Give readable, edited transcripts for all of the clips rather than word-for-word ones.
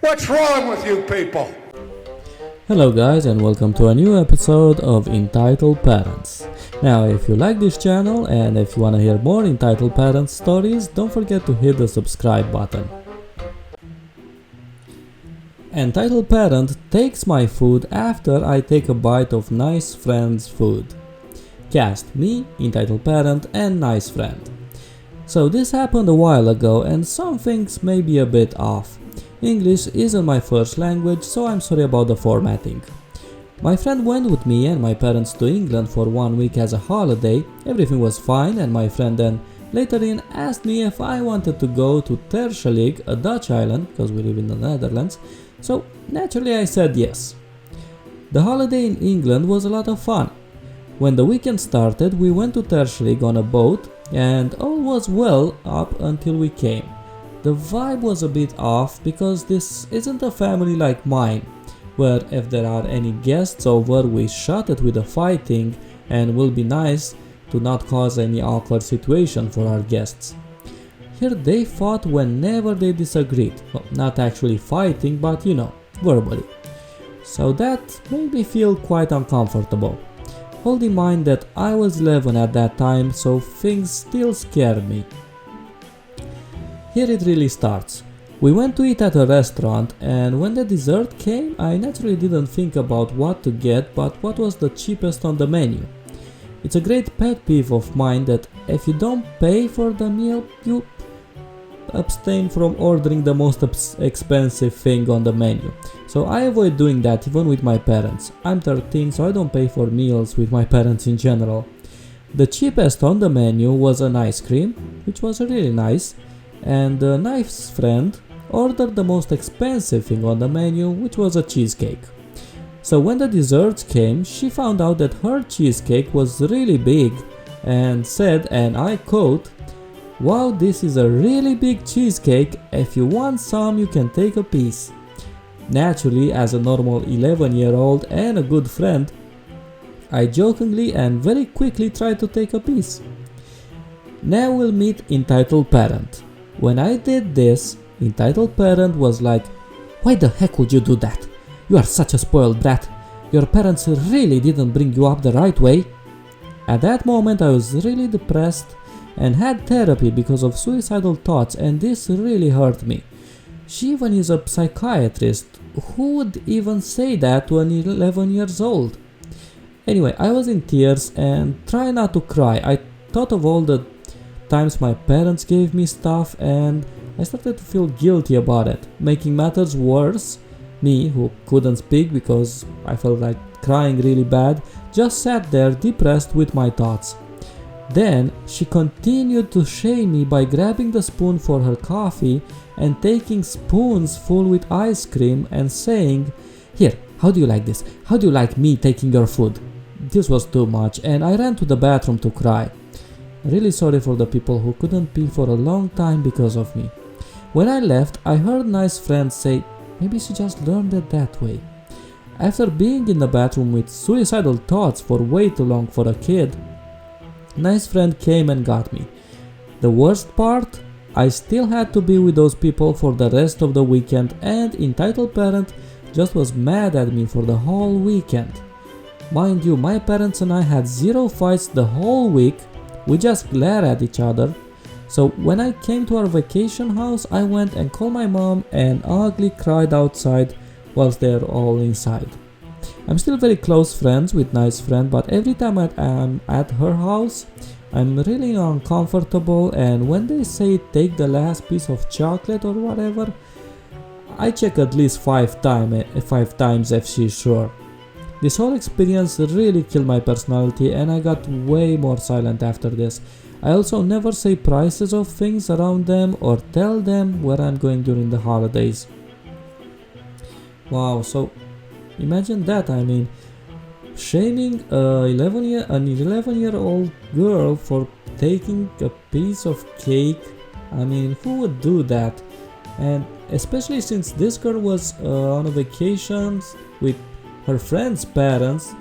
What's wrong with you people? Hello guys, and welcome to a new episode of Entitled Parents. Now if you like this channel and if you want to hear more Entitled Parents stories, don't forget to hit the subscribe button. Entitled Parent takes my food after I take a bite of nice friend's food. Cast me, Entitled Parent, and nice friend. So this happened a while ago and some things may be a bit off. English isn't my first language, so I'm sorry about the formatting. My friend went with me and my parents to England for 1 week as a holiday. Everything was fine, and my friend then later in asked me if I wanted to go to Terschelling, a Dutch island, because we live in the Netherlands, so naturally I said yes. The holiday in England was a lot of fun. When the weekend started, we went to Terschelling on a boat and all was well up until we came. The vibe was a bit off because this isn't a family like mine, where if there are any guests over we shut it with the fighting and will be nice to not cause any awkward situation for our guests. Here they fought whenever they disagreed, well, not actually fighting but verbally. So that made me feel quite uncomfortable. Hold in mind that I was 11 at that time, so things still scared me. Here it really starts. We went to eat at a restaurant, and when the dessert came, I naturally didn't think about what to get but what was the cheapest on the menu. It's a great pet peeve of mine that if you don't pay for the meal, you abstain from ordering the most expensive thing on the menu. So I avoid doing that even with my parents. I'm 13, so I don't pay for meals with my parents in general. The cheapest on the menu was an ice cream, which was really nice. And the nice friend ordered the most expensive thing on the menu, which was a cheesecake. So when the desserts came, she found out that her cheesecake was really big and said, and I quote, "Wow, this is a really big cheesecake. If you want some, you can take a piece." Naturally, as a normal 11-year-old and a good friend, I jokingly and very quickly tried to take a piece. Now we'll meet Entitled Parent. When I did this, Entitled Parent was like, "Why the heck would you do that? You are such a spoiled brat. Your parents really didn't bring you up the right way." At that moment I was really depressed and had therapy because of suicidal thoughts, and this really hurt me. She even is a psychiatrist. Who would even say that to an 11 years old? Anyway, I was in tears and try not to cry. I thought of all the times my parents gave me stuff and I started to feel guilty about it. Making matters worse, me, who couldn't speak because I felt like crying really bad, just sat there depressed with my thoughts. Then she continued to shame me by grabbing the spoon for her coffee and taking spoons full with ice cream and saying, "Here, how do you like this? How do you like me taking your food?" This was too much and I ran to the bathroom to cry. Really sorry for the people who couldn't pee for a long time because of me. When I left, I heard nice friends say, "Maybe she just learned it that way." After being in the bathroom with suicidal thoughts for way too long for a kid, nice friend came and got me. The worst part? I still had to be with those people for the rest of the weekend, and Entitled Parent just was mad at me for the whole weekend. Mind you, my parents and I had zero fights the whole week. We just glared at each other. So when I came to our vacation house, I went and called my mom and ugly cried outside whilst they're all inside. I'm still very close friends with nice friend, but every time I'm at her house, I'm really uncomfortable, and when they say take the last piece of chocolate or whatever, I check at least 5 times if she's sure. This whole experience really killed my personality and I got way more silent after this. I also never say prices of things around them or tell them where I'm going during the holidays. Wow, so imagine that. I mean, shaming an 11-year-old girl for taking a piece of cake. I mean, who would do that? And especially since this girl was on a vacation with her friend's parents,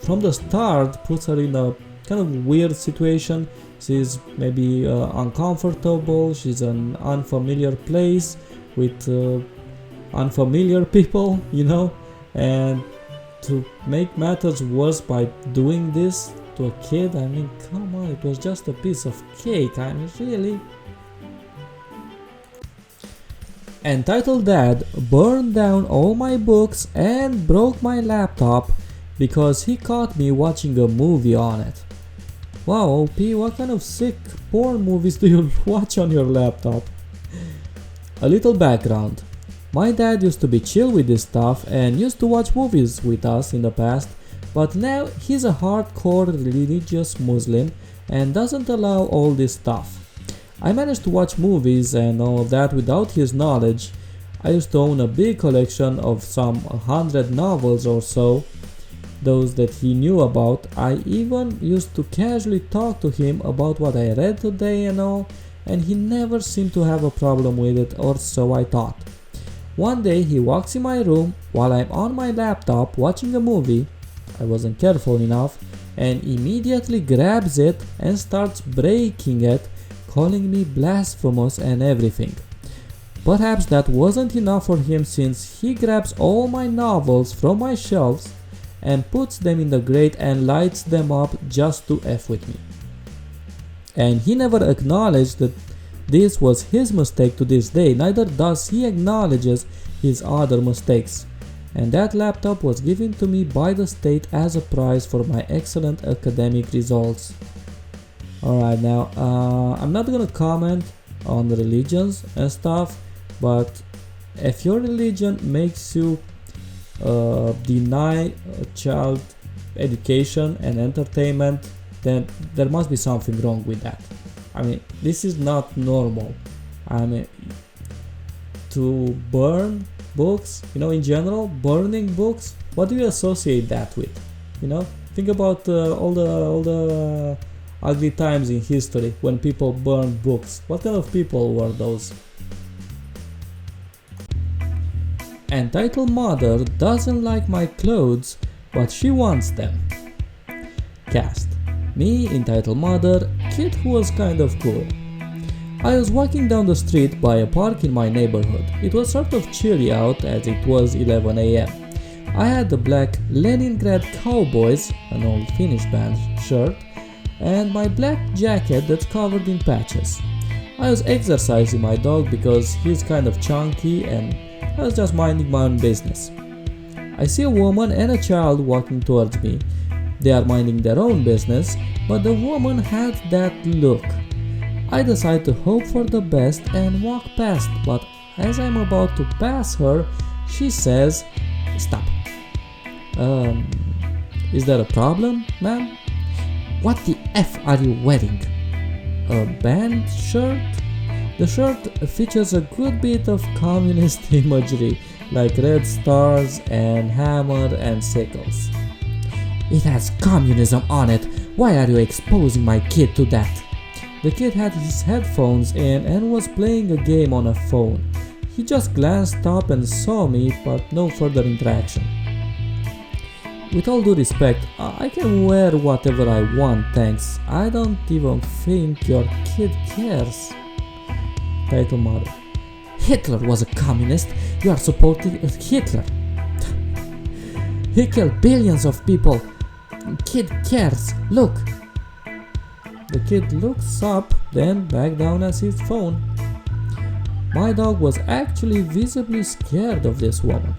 from the start puts her in a kind of weird situation. She's maybe uncomfortable, she's in an unfamiliar place with unfamiliar people, and to make matters worse by doing this to a kid, I mean, come on, it was just a piece of cake, I mean, really. Entitled Dad burned down all my books and broke my laptop because he caught me watching a movie on it. Wow, OP, what kind of sick porn movies do you watch on your laptop? A little background. My dad used to be chill with this stuff and used to watch movies with us in the past, but now he's a hardcore religious Muslim and doesn't allow all this stuff. I managed to watch movies and all of that without his knowledge. I used to own a big collection of some 100 novels or so, those that he knew about. I even used to casually talk to him about what I read today and all, and he never seemed to have a problem with it, or so I thought. One day he walks in my room while I'm on my laptop watching a movie, I wasn't careful enough, and immediately grabs it and starts breaking it, calling me blasphemous and everything. Perhaps that wasn't enough for him, since he grabs all my novels from my shelves and puts them in the grate and lights them up just to F with me. And he never acknowledged that this was his mistake to this day, neither does he acknowledges his other mistakes. And that laptop was given to me by the state as a prize for my excellent academic results. Alright, now, I'm not gonna comment on religions and stuff, but if your religion makes you deny a child education and entertainment, then there must be something wrong with that. I mean, this is not normal. I mean, to burn books, in general, burning books, what do you associate that with? Think about all the ugly times in history when people burned books. What kind of people were those? Entitled Mother doesn't like my clothes, but she wants them. Cast. Me, entitled Mother, kid who was kind of cool. I was walking down the street by a park in my neighborhood. It was sort of chilly out as it was 11 AM. I had the black Leningrad Cowboys, an old Finnish band, shirt, and my black jacket that's covered in patches. I was exercising my dog because he's kind of chunky, and I was just minding my own business. I see a woman and a child walking towards me. They are minding their own business, but the woman had that look. I decide to hope for the best and walk past, but as I'm about to pass her, she says, "Stop. Is there a problem, ma'am? What the F are you wearing? A band shirt?" The shirt features a good bit of communist imagery, like red stars and hammer and sickles. "It has communism on it. Why are you exposing my kid to that?" The kid had his headphones in and was playing a game on a phone. He just glanced up and saw me, but no further interaction. "With all due respect, I can wear whatever I want, thanks. I don't even think your kid cares." Title Mother. "Hitler was a communist. You are supporting Hitler. He killed billions of people. Kid cares. Look." The kid looks up, then back down at his phone. My dog was actually visibly scared of this woman.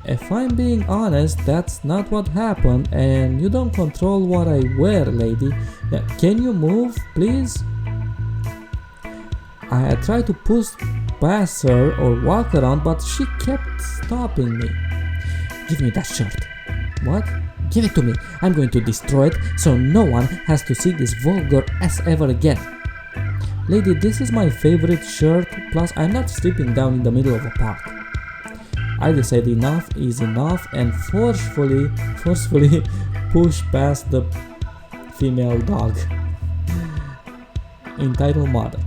If I'm being honest, that's not what happened, and you don't control what I wear, lady. Now, can you move, please? I had tried to push past her or walk around, but she kept stopping me. "Give me that shirt." "What?" "Give it to me. I'm going to destroy it so no one has to see this vulgar ass ever again." "Lady, this is my favorite shirt, plus I'm not sleeping down in the middle of a park." I decided enough is enough and forcefully pushed past the female dog. Entitled Mother.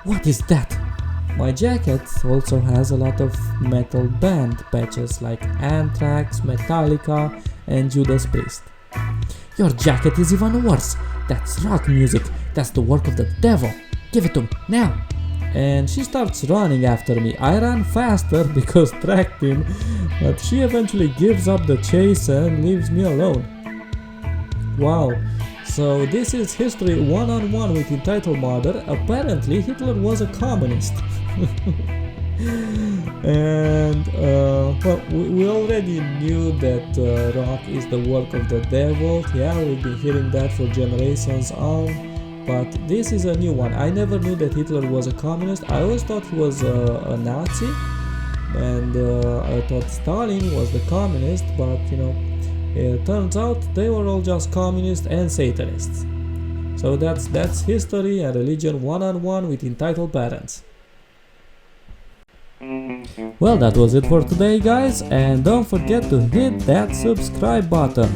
"What is that?" My jacket also has a lot of metal band patches like Anthrax, Metallica, and Judas Priest. "Your jacket is even worse. That's rock music. That's the work of the devil. Give it to me, now." and she starts running after me. I ran faster because tracked him, but she eventually gives up the chase and leaves me alone. Wow, so this is history one-on-one with entitled mother. Apparently Hitler was a communist. And well, we already knew that rock is the work of the devil. Yeah, we've been hearing that for generations on, but this is a new one. I never knew that Hitler was a communist. I always thought he was a Nazi, and I thought Stalin was the communist, but you know, it turns out they were all just communists and Satanists. So that's history and religion one-on-one with entitled parents. Well, that was it for today, guys, and don't forget to hit that subscribe button.